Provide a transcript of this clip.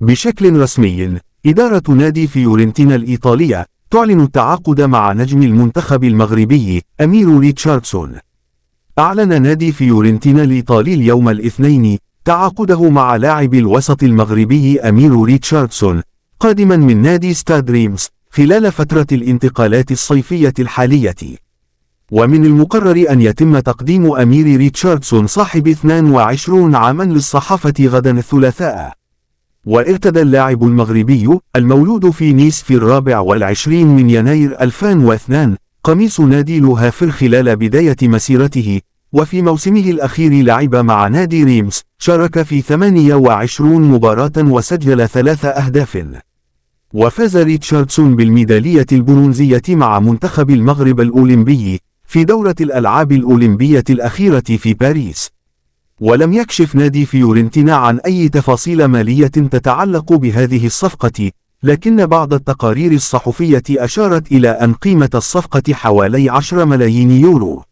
بشكل رسمي، إدارة نادي فيورنتينا الإيطالية تعلن التعاقد مع نجم المنتخب المغربي أمير ريتشاردسون. أعلن نادي فيورنتينا الإيطالي اليوم الاثنين تعاقده مع لاعب الوسط المغربي أمير ريتشاردسون قادما من نادي ستاد ريمس خلال فترة الانتقالات الصيفية الحالية. ومن المقرر أن يتم تقديم أمير ريتشاردسون صاحب 22 عاما للصحافة غدا الثلاثاء. وارتدى اللاعب المغربي المولود في نيس في 24 من يناير 2002 قميص نادي لوهافر خلال بداية مسيرته، وفي موسمه الأخير لعب مع نادي ريمس، شارك في 28 مباراة وسجل 3 أهداف. وفاز ريتشاردسون بالميدالية البرونزية مع منتخب المغرب الأولمبي في دورة الألعاب الأولمبية الأخيرة في باريس. ولم يكشف نادي فيورنتينا عن أي تفاصيل مالية تتعلق بهذه الصفقة، لكن بعض التقارير الصحفية أشارت إلى أن قيمة الصفقة حوالي 10 ملايين يورو.